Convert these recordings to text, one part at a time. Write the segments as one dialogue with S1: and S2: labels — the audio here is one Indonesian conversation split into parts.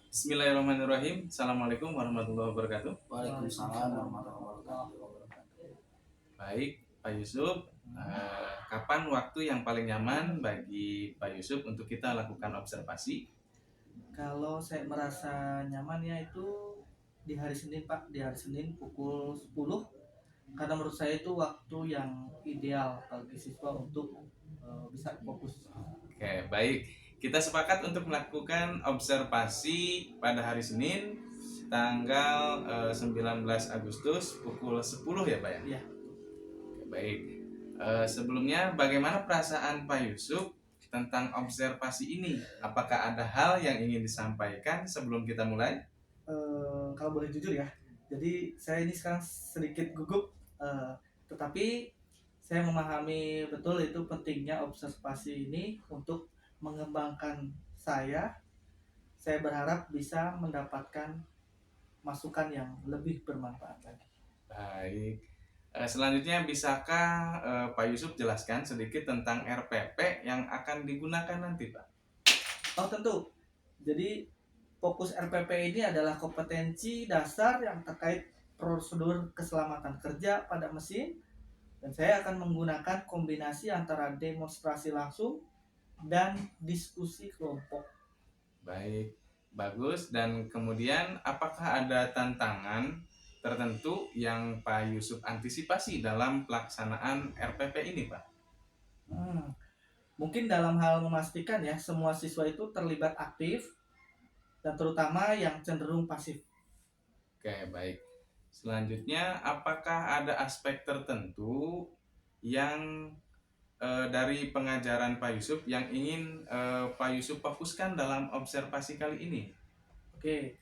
S1: Bismillahirrahmanirrahim. Assalamualaikum warahmatullahi wabarakatuh.
S2: Waalaikumsalam warahmatullahi wabarakatuh.
S1: Baik, Pak Yusuf. Kapan waktu yang paling nyaman bagi Pak Yusuf untuk kita lakukan observasi?
S2: Kalau saya merasa nyamannya itu di hari Senin, Pak, di hari Senin pukul 10, karena menurut saya itu waktu yang ideal bagi siswa untuk bisa fokus.
S1: Oke, baik. Kita sepakat untuk melakukan observasi pada hari Senin tanggal 19 Agustus pukul 10 ya, Pak ya?
S2: Iya.
S1: Oke, baik. Sebelumnya bagaimana perasaan Pak Yusuf tentang observasi ini? Apakah ada hal yang ingin disampaikan sebelum kita mulai?
S2: Kalau boleh jujur ya, jadi saya ini sekarang sedikit gugup, tetapi saya memahami betul itu pentingnya observasi ini untuk mengembangkan saya. Saya berharap bisa mendapatkan masukan yang lebih bermanfaat lagi.
S1: Baik. Selanjutnya bisakah Pak Yusuf jelaskan sedikit tentang RPP yang akan digunakan nanti, Pak?
S2: Oh tentu. Jadi fokus RPP ini adalah kompetensi dasar yang terkait prosedur keselamatan kerja pada mesin, dan saya akan menggunakan kombinasi antara demonstrasi langsung dan diskusi kelompok.
S1: Baik, bagus. Dan kemudian apakah ada tantangan tertentu yang Pak Yusuf antisipasi dalam pelaksanaan RPP ini, Pak?
S2: Mungkin dalam hal memastikan ya semua siswa itu terlibat aktif dan terutama yang cenderung pasif.
S1: Oke, baik. Selanjutnya, apakah ada aspek tertentu yang dari pengajaran Pak Yusuf yang ingin Pak Yusuf fokuskan dalam observasi kali ini?
S2: Oke,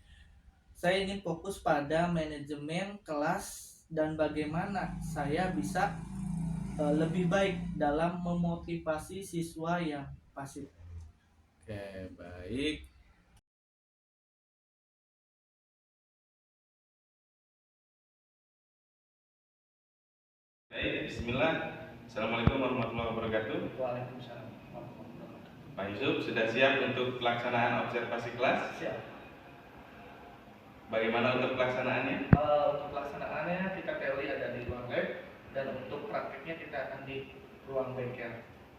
S2: saya ingin fokus pada manajemen kelas dan bagaimana saya bisa lebih baik dalam memotivasi siswa yang pasif.
S1: Oke, baik. Baik, bismillah. Assalamualaikum warahmatullahi wabarakatuh.
S2: Waalaikumsalam.
S1: Pak Yusuf sudah siap untuk pelaksanaan observasi kelas?
S2: Siap.
S1: Bagaimana untuk pelaksanaannya?
S2: Untuk pelaksanaannya kita teori ada di ruang lab dan untuk praktiknya kita akan di ruang bengkel.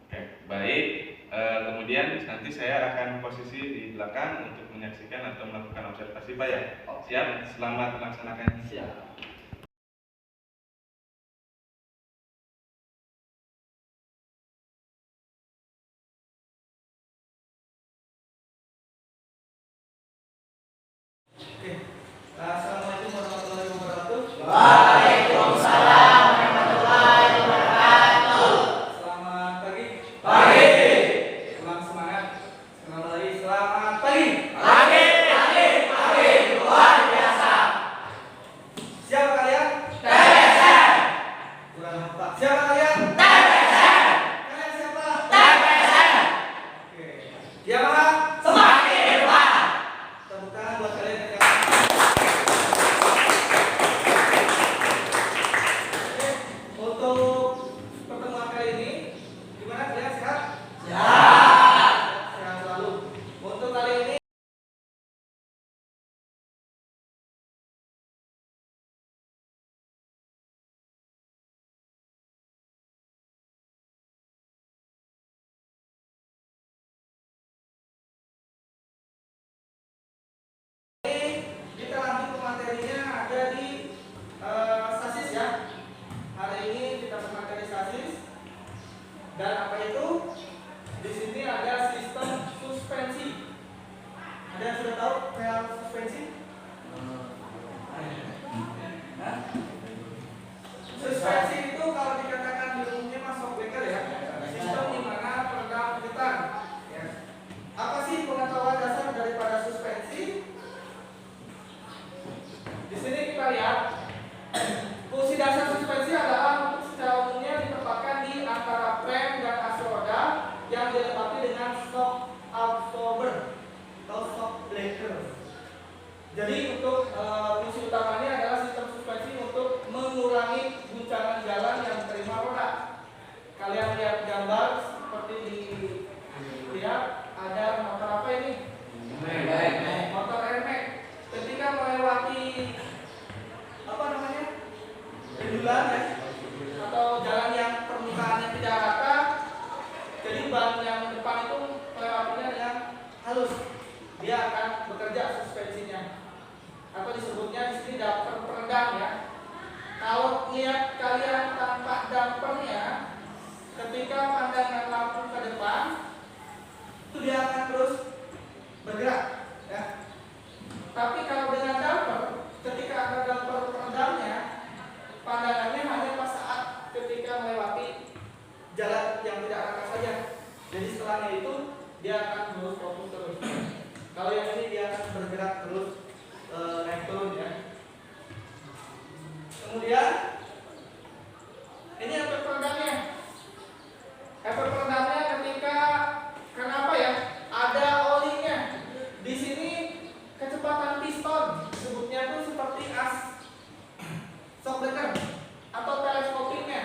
S1: Oke, baik. Kemudian nanti saya akan posisi di belakang untuk menyaksikan atau melakukan observasi, Pak ya. Siap? Selamat melaksanakan.
S2: Siap. Oke. Assalamualaikum warahmatullahi wabarakatuh.
S3: Waalaikumsalam warahmatullahi wabarakatuh.
S2: Selamat pagi.
S3: Pagi,
S2: Selamat semangat. Selamat lagi. Selamat pagi.
S3: pagi, pagi, pagi, luar biasa.
S2: Siapa kalian?
S3: TPSN,
S2: Kurang nampak. Siapa kalian?
S3: TPSN,
S2: Kalian siapa?
S3: TPSN,
S2: Oke. Yamaha.
S3: semakin hebat.
S2: Tepuk tangan buat kalian yang untuk pertemuan kali ini, gimana kalian sehat?
S3: Siap.
S2: Sehat selalu. Untuk kali ini kita lanjut ke materinya ada di sasis ya. Hari ini kita bermateri sasis. Dan apa itu? Di sini ada sistem suspensi. Ada yang sudah tahu perihal suspensi? Hah? Suspensi itu kalau dikatakan di umumnya masuk bengkel ya, sistem di mana peredam kejutan. Ya. Apa sih pengetahuan dasar daripada suspensi? Di sini kita lihat fungsi dasar suspensi adalah untuk secara umumnya ditempatkan di antara rem dan as roda yang dilengkapi dengan shock absorber atau shock breaker. Jadi untuk fungsi utamanya adalah sistem suspensi untuk mengurangi guncangan jalan yang terima roda. Kalian lihat gambar seperti di lihat ada motor apa ini?
S3: Baik, baik.
S2: Motor RMX. apa namanya, bendulan ya, atau jalan yang permukaannya tidak rata. Jadi ban yang depan itu melewatinya dengan halus, dia akan bekerja suspensinya, atau disebutnya di sini damper peredam ya. Kalau lihat kalian tanpa dampernya, ketika pandangan lampu ke depan, itu dia akan terus bergerak ya. Tapi kalau dengan damper, ketika ada damper peredamnya, pandangannya hanya pas saat ketika melewati jalan yang tidak rata saja. Jadi setelahnya itu dia akan terus fokus terus. Kalau yang ini dia akan bergerak terus naik turun ya. Kemudian ini efek peredamnya. Efek peredamnya ketika kenapa ya? Ada olinya. Di sini kecepatan piston disebutnya itu seperti as shockbreaker atau teleskopiknya.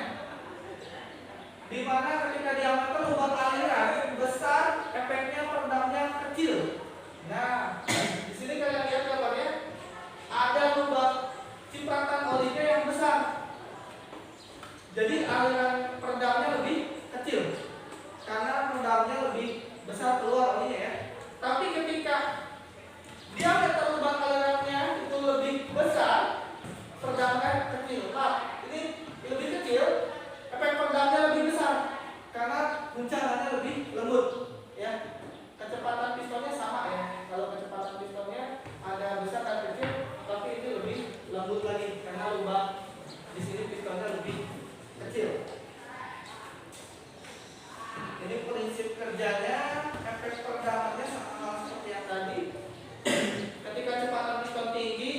S2: Di mana ketika diameter lubang aliran besar, efeknya peredamnya kecil. Nah, di sini kalian lihat gambarnya ada lubang cipratan olinya yang besar. Jadi aliran peredamnya lebih kecil karena peredamnya lebih besar keluar olinya ya. Tapi ketika diameter lubang alirannya itu lebih besar, peredamnya kecil. Nah, ini lebih kecil, efek peredamnya lebih besar karena guncangannya lebih lembut ya. Kecepatan pistonnya sama ya. Kalau kecepatan pistonnya ada besar dan kecil, tapi ini lebih lembut lagi karena lubang di sini pistonnya lebih kecil. Ini prinsip kerjanya, efek peredamannya sama seperti yang tadi. Ketika kecepatan piston tinggi,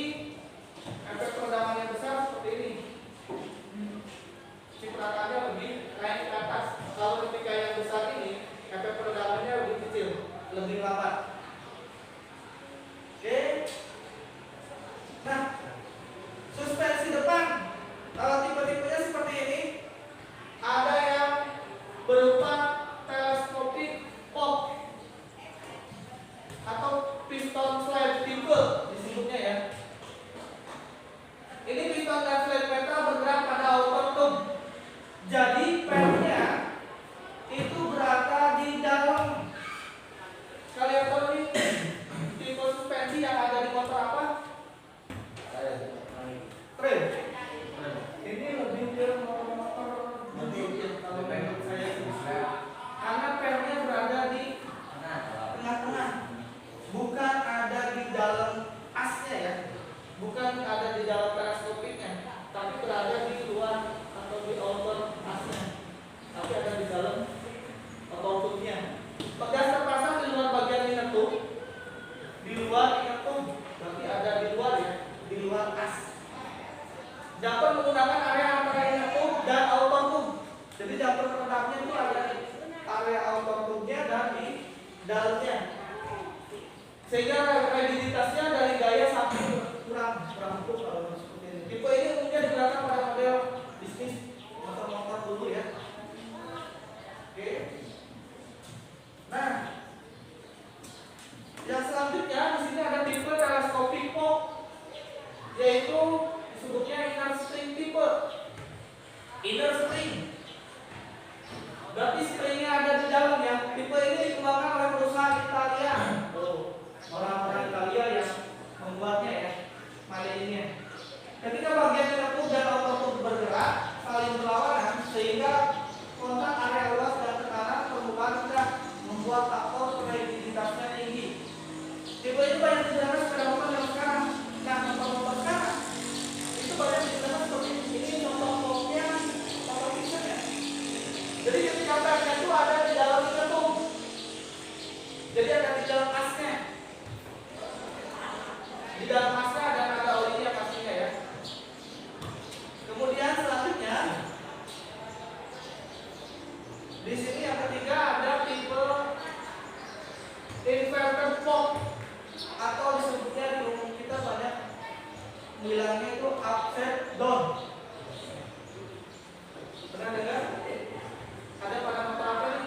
S2: efek peredamannya besar seperti ini. Cipratannya lebih naik ke atas. Kalau ketika yang besar ini, efek peredamannya lebih kecil, lebih lambat. Oke. Nah, suspensi depan tipe-tipenya seperti ini. Ada yang berupa teleskopik pop atau piston slide tipe disebutnya ya. Ini piston dan slide metal bergerak pada outer tube. Jadi pennya itu berada di dalam. Kalian tahu nih tipe suspensi yang ada di motor apa? Trim. Ini lebih ke motor kalau menurut saya sih. Karena pennya berada di tengah-tengah, bukan ada di dalam asnya ya, bukan ada di dalam teleskopiknya, tapi berada di luar atau di outer asnya, tapi ada di dalam outputnya. Pegas terpasang di luar bagian inner tube, di luar inner tube, berarti ada di luar ya, di luar as. Jumper menggunakan area antara inner tube dan outer tube. Jadi jumper peredamnya itu ada di area outer tube-nya dan di dalamnya. Sehingga rigiditasnya dari gaya samping kurang empuk kalau seperti ini. Tipe ini umumnya digunakan pada model bisnis motor-motor dulu ya. Oke. Nah, yang selanjutnya di sini ada tipe teleskopik pop, yaitu disebutnya inner spring tipe. Inner spring berarti springnya ada di dalam ya. Tipe ini dikembangkan oleh perusahaan Italia. Orang-orang Italia yang membuatnya ya, modelnya. Ketika bagian inner tube dan outer tube bergerak saling berlawanan, sehingga kontak area luas dan tekanan permukaan rendah membuat faktor rigiditasnya tinggi. Tipe itu banyak digunakan sepeda motor yang sekarang. Nah, motor-motor sekarang itu banyak digunakan seperti ini. Contoh-contohnya motor fiction ya. Jadi ketika pennya itu ada di dalam inner tube, jadi ada di dalam asnya. Di dalam asnya ada olinya pastinya ya. Kemudian selanjutnya di sini yang ketiga ada tipe inverted pop atau disebutnya di umum kita banyak bilangnya itu upside down. Pernah dengar? Ada pada motor apa nih?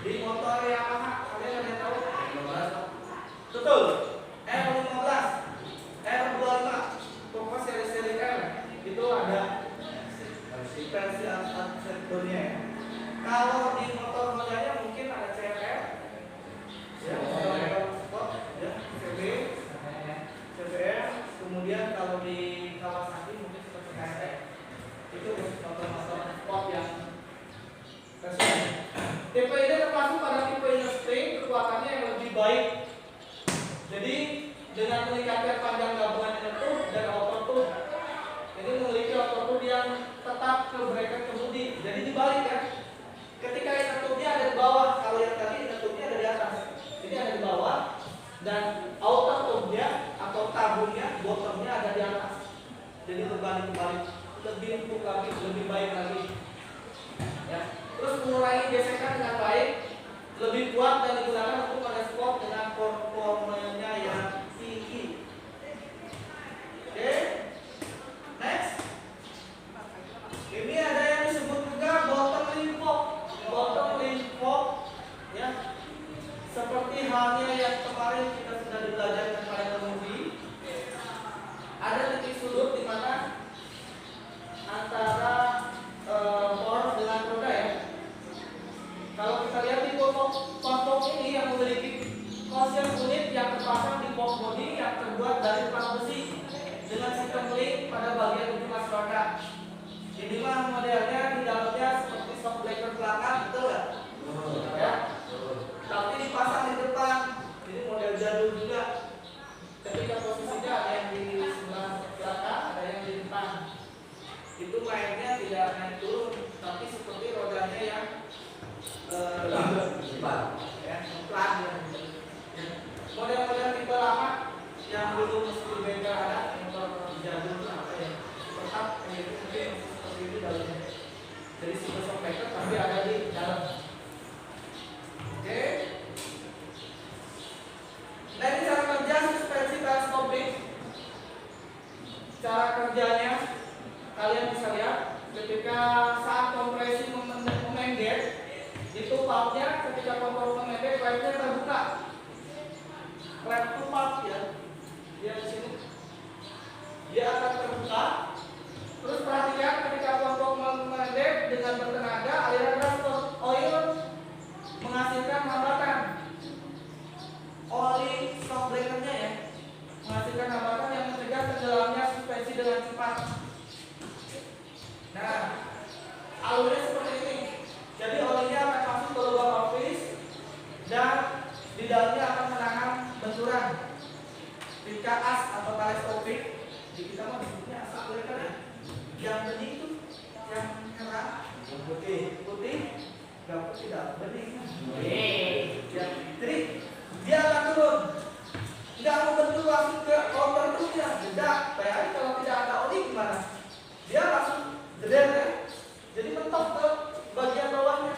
S2: Di motor Yamaha, kalian ada yang tahu? Betul. R15, R25. Kalau di motor rodanya mungkin ada CRM, ya, motor sport, ya, CBM. Kemudian kalau di Kawasaki mungkin seperti KRX. Itu motor-motor sport yang resmi. Tipe ini termasuk pada tipe inner spring, kekuatannya yang lebih baik. Jadi dengan meningkatkan panjang gabungan inner tube dan outer tube, ini memiliki outer tube yang tetap ke bracket kemudi. Jadi dibalik ya. Ketika inner tube-nya ada di bawah, kalau yang tadi inner tube-nya ada di atas. Ini ada di bawah dan outer tube-nya atau tabungnya, bottom-nya ada di atas. Jadi terbalik-balik, lebih empuk lagi, lebih baik lagi. Ya. Terus mengurangi gesekan dengan baik, lebih kuat dan digunakan untuk pada sport dengan performanya yang tinggi. Oke, next. Ini ada yang disebut juga bottom limb fork. Bottom limb fork, ya, seperti halnya yang kemarin kita sudah belajar pada kemudi. Ada titik sudut di mana antara fork dengan roda ya. Kalau kita lihat di fork ini yang memiliki cushion unit yang terpasang di fork body yang terbuat dari plat besi dengan sistem link pada bagian ujung as roda. Inilah modelnya, di dalamnya seperti shock breaker belakang, betul nggak? Ya. Tapi dipasang di depan. Ini model jadul juga. Ketika posisinya ada yang di sebelah belakang, ada yang di depan. Itu mainnya tidak naik turun, tapi seperti rodanya yang pelan. Model-model tipe lama yang dulu mesti bengkel ada, motor jadul itu apa ya? Tetap itu mungkin seperti itu dalamnya. Jadi super shock breaker tapi ada di dalam. Oke. Nah ini cara kerja suspensi teleskopik. Cara kerjanya kalian bisa lihat ketika saat kompresi memendek, itu valve-nya ketika kompresi memendek, valve-nya terbuka. Valve itu valve ya, dia di sini, dia akan terbuka. Terus perhatikan ketika kompresi memendek dengan bertenaga, aliran gas oil menghasilkan hambatan. Oli shock breaker-nya ya, menghasilkan hambatan yang mencegah tenggelamnya suspensi dengan cepat. Nah, alurnya seperti ini. Jadi olinya akan masuk ke lubang office dan di dalamnya akan menahan benturan. Jika as atau teleskopik, di kita mah disebutnya as breaker ya. Yang bening itu, yang merah, putih, nggak putih, tidak bening. Yang trik, dia akan turun. Tidak mau bentur langsung ke counter truknya, tidak. Bayangin kalau tidak ada oli gimana? Dia langsung jeder ya. Jadi mentok ke bagian bawahnya.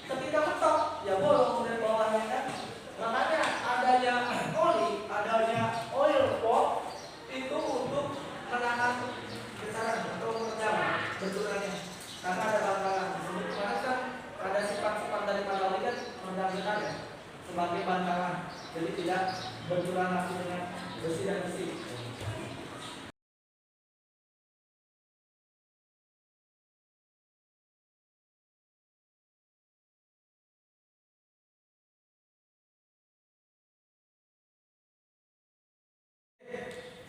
S2: Ketika mentok, ya bolong dari bawahnya kan. Makanya adanya oli, adanya oil pop itu untuk menahan getaran atau meredam benturannya. Karena ada bantalan. Karena kan ada sifat-sifat daripada oli kan meredam getaran sebagai bantalan. Jadi tidak benturan langsung dengan besi dan besi.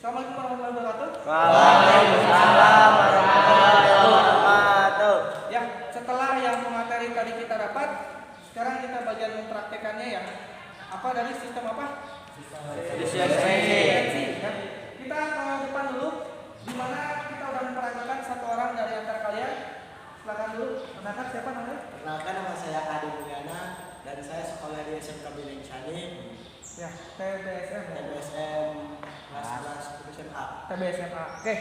S2: Assalamualaikum warahmatullahi wabarakatuh.
S3: Waalaikumsalam warahmatullahi wabarakatuh.
S2: Ya, setelah yang materi tadi kita dapat, sekarang kita bagian mempraktekannya ya. Apa dari sistem apa? Suspensi. Ya. Kita ke depan dulu, di mana kita udah memperagakan satu orang dari antara kalian. Silakan dulu. Perkenalkan siapa namanya?
S3: Perkenalkan, nama saya Adi Mulyana dan saya sekolah di SMK Biling Sani.
S2: Ya, TBSM.
S3: TBSM kelas SMA.
S2: TBSMA. Oke,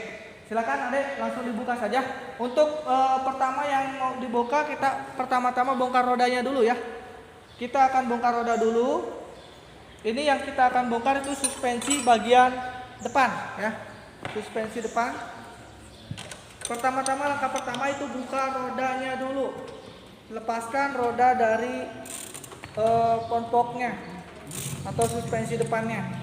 S2: silakan Adek langsung dibuka saja. Untuk pertama yang mau dibuka, kita pertama-tama bongkar rodanya dulu ya. Kita akan bongkar roda dulu. Ini yang kita akan bongkar itu suspensi bagian depan ya. Suspensi depan. Pertama-tama langkah pertama itu buka rodanya dulu. Lepaskan roda dari ponpoknya atau suspensi depannya.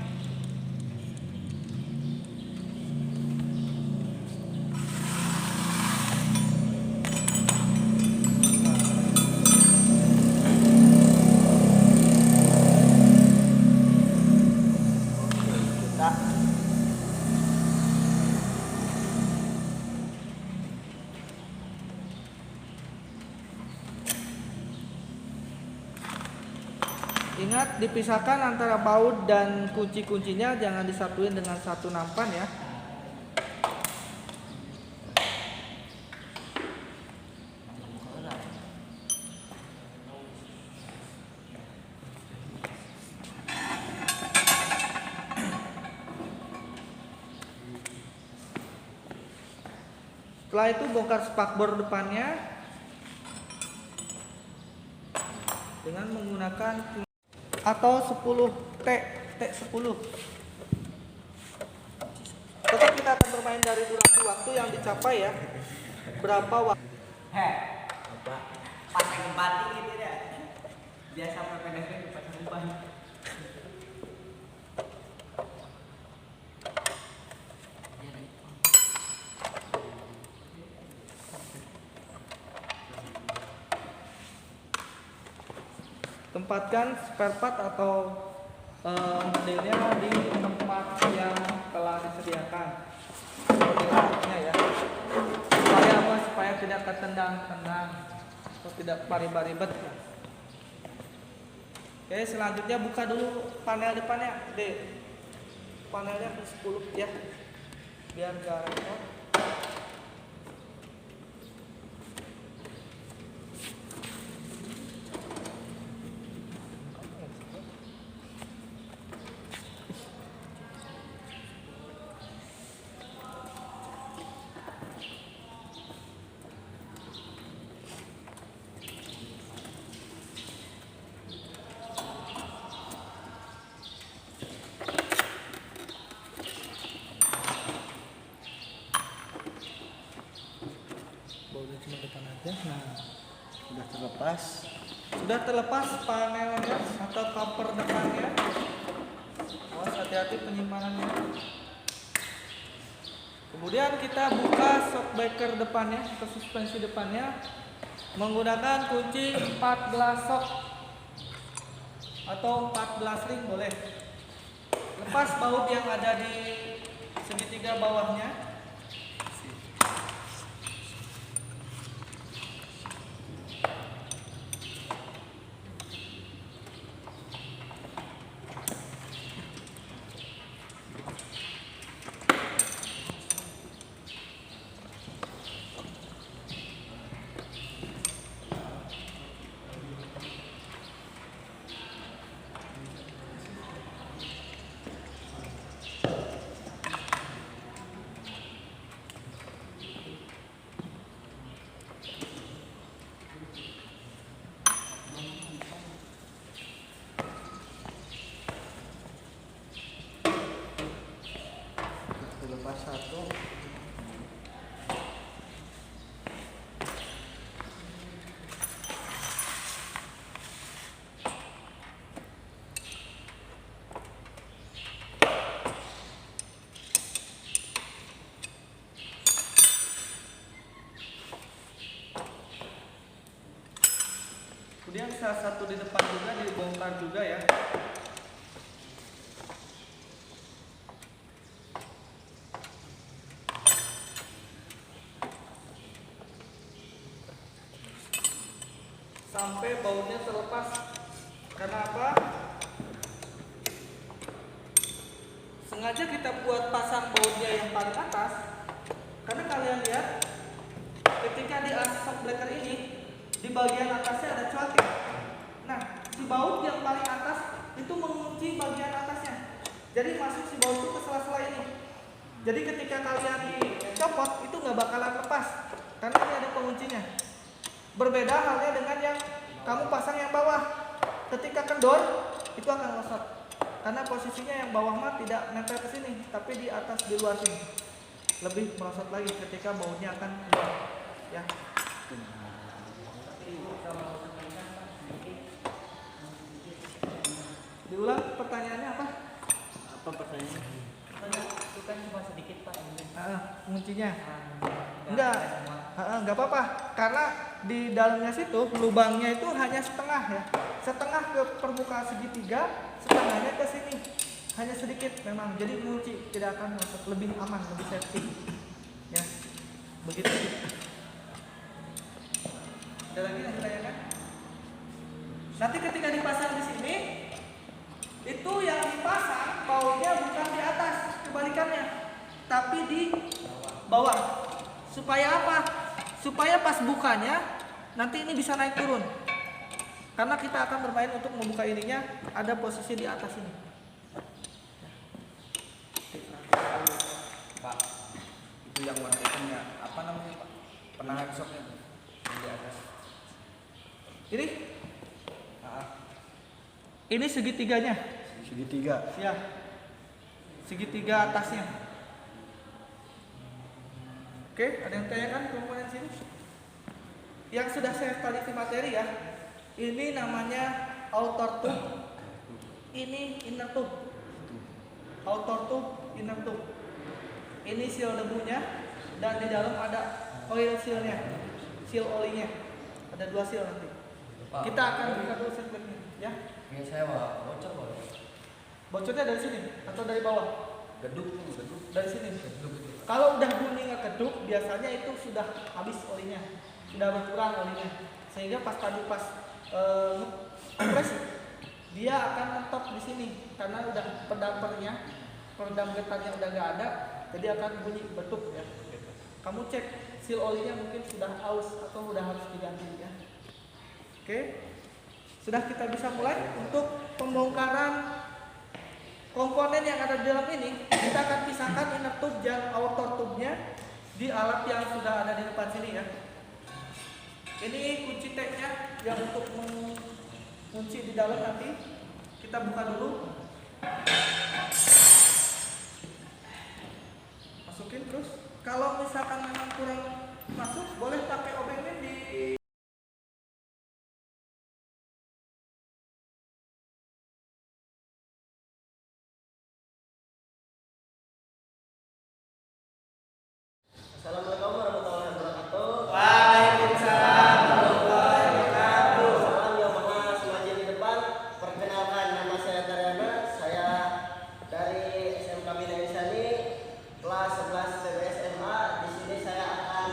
S2: Ingat dipisahkan antara baut dan kunci-kuncinya, jangan disatuin dengan satu nampan ya. Setelah itu bongkar spakbor depannya dengan menggunakan atau 10 T10. Tetap kita akan bermain dari durasi waktu yang dicapai ya. Berapa waktu?
S3: Apa? Pasang empati gitu ya. Biasa PPDS pasang empati.
S2: Tempatkan spare part atau modelnya di tempat yang telah disediakan. Modelnya ya. Supaya apa? Supaya tidak ketendang-tendang atau tidak ribet-ribet. Oke, selanjutnya buka dulu panel depannya, D. Panelnya 10 ya. Biar gak repot. Bautnya cuma depan aja. Nah,
S3: Sudah terlepas.
S2: sudah terlepas panelnya atau cover depannya. Awas hati-hati penyimpanannya. Kemudian kita buka shockbreaker depannya atau suspensi depannya menggunakan kunci 14 shock atau 14 ring boleh. Lepas baut yang ada di segitiga bawahnya.
S3: Terlepas satu.
S2: Kemudian salah satu di depan juga dibongkar juga ya. Sampai bautnya terlepas. Karena apa? Sengaja kita buat pasang bautnya yang paling atas. Karena kalian lihat ketika di shockbreaker ini di bagian atasnya ada cuatik. Nah, si baut yang paling atas itu mengunci bagian atasnya. Jadi masuk si baut itu ke sela-sela ini. Jadi ketika kalian dicopot itu nggak bakalan lepas karena ini ada penguncinya. Berbeda halnya dengan yang kamu pasang yang bawah. Ketika kendor itu akan merosot. Karena posisinya yang bawah mah tidak nempel ke sini, tapi di atas di luar sini. Lebih merosot lagi ketika bautnya akan keluar. Ya. Diulang pertanyaannya apa?
S3: Apa pertanyaannya?
S4: Itu kan cuma sedikit Pak.
S2: Kuncinya. Enggak apa-apa. Karena di dalamnya situ lubangnya itu hanya setengah ya. Setengah ke permukaan segitiga, setengahnya ke sini. Hanya sedikit memang. Jadi kunci tidak akan masuk, lebih aman, lebih safety. Ya. Begitu. Ada lagi yang ditanyakan? Nanti ketika dipasang di sini, itu yang dipasang bautnya bukan di atas, kebalikannya, tapi di bawah. Supaya apa? Supaya pas bukanya nanti ini bisa naik turun. Karena kita akan bermain untuk membuka ininya, ada posisi di atas ini.
S3: Pak, itu yang warna hitamnya apa namanya Pak? Penahan shocknya yang di atas.
S2: Ini?
S3: Ah,
S2: Ini segitiganya.
S3: segitiga.
S2: Ya. Segitiga atasnya. Oke, ada yang tanyakan komponen sini? Yang sudah saya teliti materi ya. Ini namanya outer tube. Ini inner tube. Outer tube, inner tube. Ini seal debunya dan di dalam ada oil sealnya. Seal olinya. Ada 2 seal nanti.
S5: Pak,
S2: Kita akan buka dulu sirkuitnya, ya.
S5: ini saya mau bocor Pak.
S2: Bocornya dari sini atau dari bawah?
S5: Geduk.
S2: Dari sini. Kalau udah bunyi ngekeduk, biasanya itu sudah habis olinya, sudah berkurang olinya. Sehingga pas kompresi, dia akan mentok di sini karena udah peredam getahnya udah nggak ada, jadi akan bunyi betuk ya. Kamu cek seal olinya mungkin sudah aus atau udah harus diganti ya. Oke, sudah kita bisa mulai untuk pembongkaran komponen yang ada di dalam ini. Kita akan pisahkan inner tube dan outer tube-nya di alat yang sudah ada di depan sini ya. Ini kunci T-nya yang untuk mengunci di dalam nanti. Kita buka dulu. Masukin terus. Kalau misalkan memang kurang masuk, boleh pakai obeng di
S6: Assalamualaikum warahmatullahi wabarakatuh.
S2: Waalaikumsalam warahmatullahi wabarakatuh.
S6: Salam yang maha semaji di depan. Perkenalkan, nama saya Tariana. Saya dari SMK Bina Insani kelas 11 PBSMA. Di sini saya akan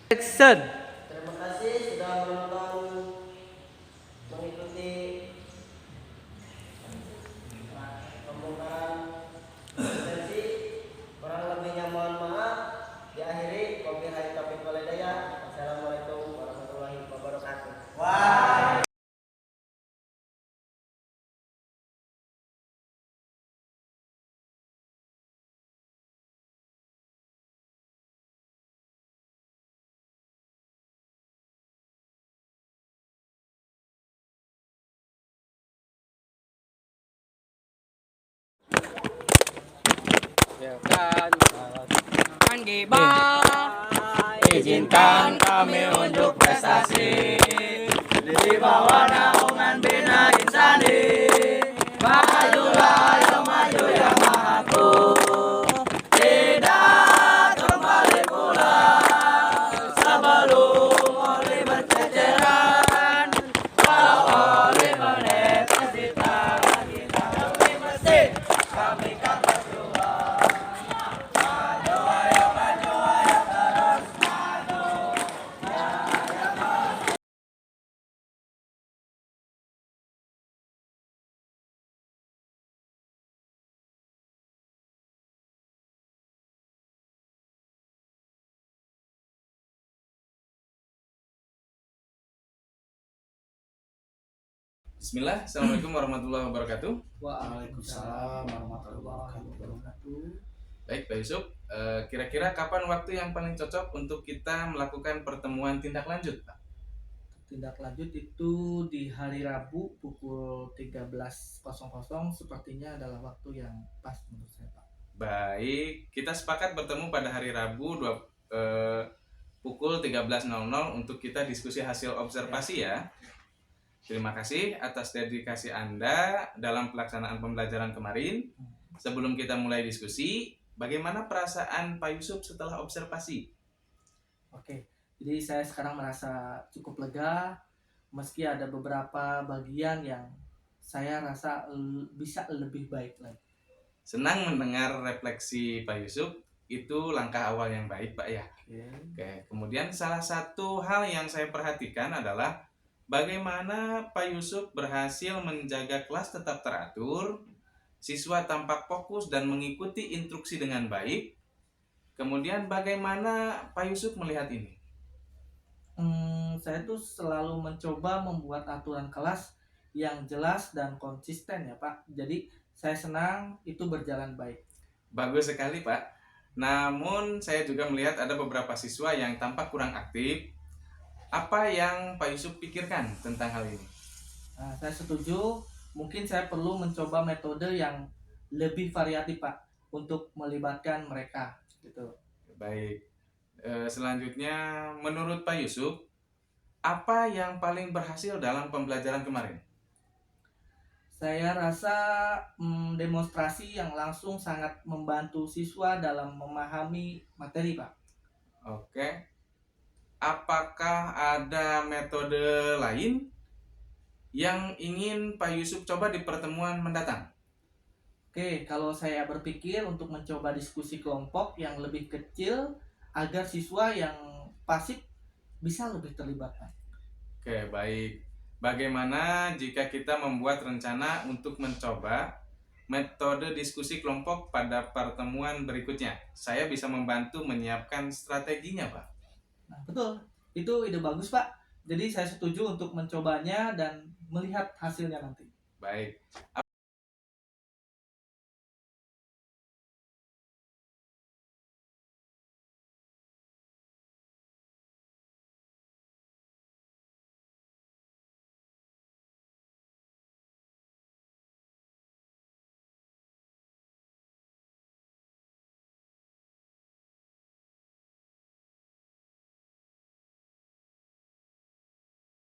S3: Action.
S6: Terima kasih sudah menonton, mengikuti pembongkaran eksistensi. Kurang lebihnya mohon maaf. Diakhiri, wabillahi taufiq wal hidayah. Wassalamualaikum warahmatullahi wabarakatuh.
S3: Izinkan kami unjuk prestasi di bawah naungan Bina Insani. Majulah yang maju yang mampu, tidak kembali pulang sebelum oli berceceran. Kalau oli menetes di tangan kita, kami mesti kami kata jual. Maju ayo terus maju.
S1: Bismillah, Assalamualaikum warahmatullahi wabarakatuh.
S2: Waalaikumsalam warahmatullahi wabarakatuh.
S1: Baik Pak Yusuf, kira-kira kapan waktu yang paling cocok untuk kita melakukan pertemuan tindak lanjut Pak?
S2: Tindak lanjut itu di hari Rabu pukul 13.00 sepertinya adalah waktu yang pas menurut saya Pak.
S1: Baik, kita sepakat bertemu pada hari Rabu pukul 13.00 untuk kita diskusi hasil observasi ya. Terima kasih atas dedikasi Anda dalam pelaksanaan pembelajaran kemarin. Sebelum kita mulai diskusi, bagaimana perasaan Pak Yusuf setelah observasi?
S2: Oke, jadi saya sekarang merasa cukup lega meski ada beberapa bagian yang saya rasa bisa lebih baik lagi.
S1: Senang mendengar refleksi Pak Yusuf, itu langkah awal yang baik Pak ya. Oke, kemudian salah satu hal yang saya perhatikan adalah bagaimana Pak Yusuf berhasil menjaga kelas tetap teratur, siswa tampak fokus dan mengikuti instruksi dengan baik. Kemudian bagaimana Pak Yusuf melihat ini?
S2: Saya tuh selalu mencoba membuat aturan kelas yang jelas dan konsisten ya Pak. Jadi saya senang itu berjalan baik.
S1: Bagus sekali Pak. Namun saya juga melihat ada beberapa siswa yang tampak kurang aktif. Apa yang Pak Yusuf pikirkan tentang hal ini?
S2: Nah, saya setuju. Mungkin saya perlu mencoba metode yang lebih variatif Pak untuk melibatkan mereka. Gitu.
S1: Baik. Selanjutnya, menurut Pak Yusuf, apa yang paling berhasil dalam pembelajaran kemarin?
S2: Saya rasa demonstrasi yang langsung sangat membantu siswa dalam memahami materi Pak.
S1: Oke. Apakah ada metode lain yang ingin Pak Yusuf coba di pertemuan mendatang?
S2: Oke, kalau saya berpikir untuk mencoba diskusi kelompok yang lebih kecil agar siswa yang pasif bisa lebih terlibat Pak.
S1: Oke, baik. Bagaimana jika kita membuat rencana untuk mencoba metode diskusi kelompok pada pertemuan berikutnya? Saya bisa membantu menyiapkan strateginya, Pak.
S2: Nah, betul. Itu ide bagus, Pak. Jadi saya setuju untuk mencobanya dan melihat hasilnya nanti.
S1: Baik.